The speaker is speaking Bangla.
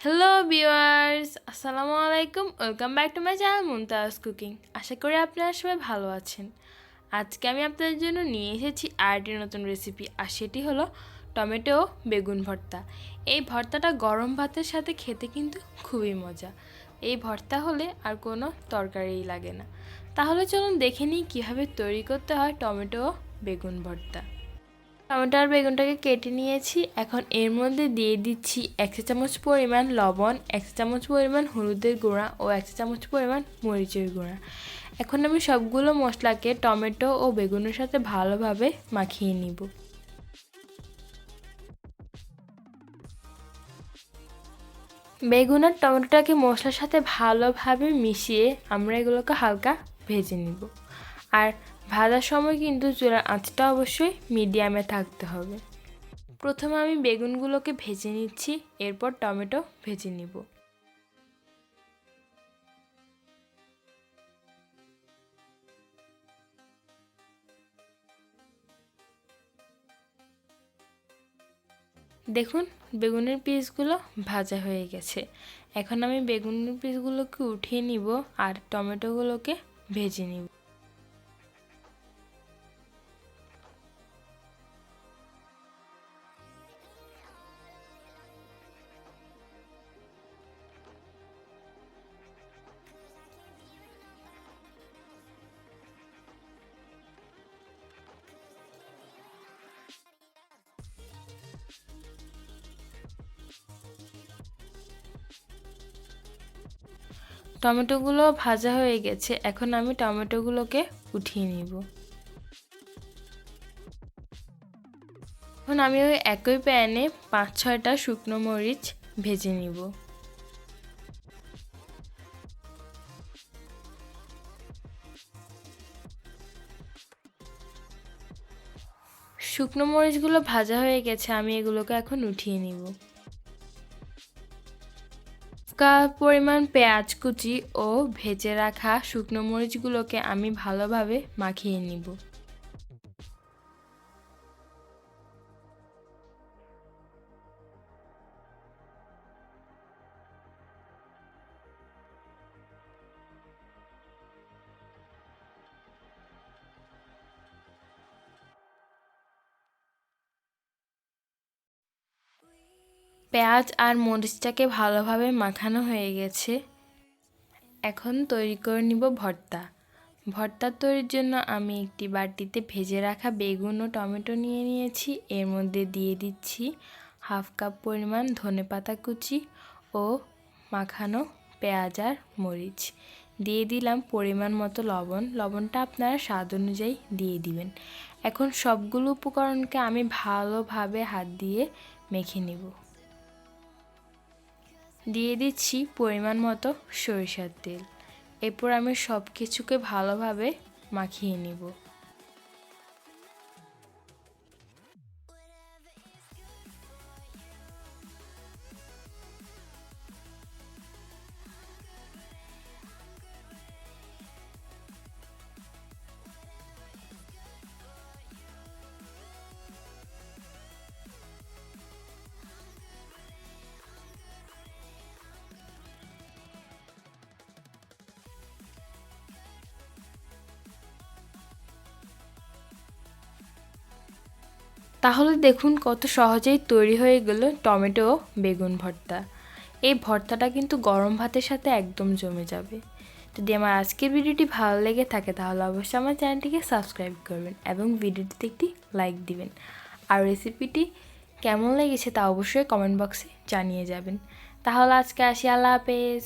হ্যালো ভিউয়ার্স, আসসালামুয়ালাইকুম। Welcome back to my channel Mumtaz cooking. আশা করি আপনারা সবাই ভালো আছেন। আজকে আমি আপনাদের জন্য নিয়ে এসেছি আরেকটি নতুন রেসিপি, আর সেটি হলো টমেটো ও বেগুন ভর্তা। এই ভর্তাটা গরম ভাতের সাথে খেতে কিন্তু খুবই মজা। এই ভর্তা হলে আর কোনো তরকারিই লাগে না। তাহলে চলুন দেখে নিই কীভাবে তৈরি করতে হয় টমেটো ও বেগুন ভর্তা। টমেটো আর বেগুনটাকে কেটে নিয়েছি। এখন এর মধ্যে দিয়ে দিচ্ছি 1 চা চামচ পরিমাণ লবণ, 1 চা চামচ পরিমাণ হলুদের গুঁড়া ও 1 চা চামচ পরিমাণ মরিচের গুঁড়া। এখন আমি সবগুলো মশলাকে টমেটো ও বেগুনের সাথে ভালোভাবে মাখিয়ে নিব। বেগুন আর টমেটোটাকে মশলার সাথে ভালোভাবে মিশিয়ে আমরা এগুলোকে হালকা ভেজে নিব। আর ভাজার সময় কিন্তু চুলার আঁচটা অবশ্যই মিডিয়ামে থাকতে হবে। প্রথমে আমি বেগুনগুলোকে ভেজে নিচ্ছি, এরপর টমেটো ভেজে নিব। দেখুন বেগুনের পিসগুলো ভাজা হয়ে গেছে। এখন আমি বেগুনের পিসগুলোকে উঠিয়ে নিব আর টমেটোগুলোকে ভেজে নিব। টমেটোগুলো ভাজা হয়ে গেছে। এখন আমি টমেটোগুলোকে উঠিয়ে নিব। এখন আমি ওই একই প্যানে 5-6টা শুকনো মরিচ ভেজে নিব। শুকনো মরিচগুলো ভাজা হয়ে গেছে, আমি এগুলোকে এখন উঠিয়ে নিব। পরিমাণ পেঁয়াজ কুচি ও ভেজে রাখা শুকনো মরিচগুলোকে আমি ভালোভাবে মাখিয়ে নিব। পেঁয়াজ আর মরিচটাকে ভালোভাবে মাখানো হয়ে গেছে। এখন তৈরি করে নিব ভর্তা। ভর্তা তৈরির জন্য আমি একটি বাটিতে ভেজে রাখা বেগুন ও টমেটো নিয়ে নিয়েছি। এর মধ্যে দিয়ে দিচ্ছি 1/2 কাপ পরিমাণ ধনেপাতা কুচি ও মাখানো পেঁয়াজ আর মরিচ। দিয়ে দিলাম পরিমাণ মতো লবণ। লবণটা আপনারা স্বাদ অনুযায়ী দিয়ে দিবেন। এখন সবগুলো উপকরণকে আমি ভালোভাবে হাত দিয়ে মেখে নিব। দিয়ে দিচ্ছি পরিমাণ মতো সরিষার তেল। এরপর আমি সব কিছুকে ভালোভাবে মাখিয়ে নিব। তাহলে দেখুন কত সহজেই তৈরি হয়ে গেল টমেটো ও বেগুন ভর্তা। এই ভর্তাটা কিন্তু গরম ভাতের সাথে একদম জমে যাবে। যদি আমার আজকের ভিডিওটি ভালো লেগে থাকে তাহলে অবশ্যই আমার চ্যানেলটিকে সাবস্ক্রাইব করবেন এবং ভিডিওটিতে একটি লাইক দিবেন। আর রেসিপিটি কেমন লেগেছে তা অবশ্যই কমেন্ট বক্সে জানিয়ে যাবেন। তাহলে আজকে আসি, আল্লাহ হাফেজ।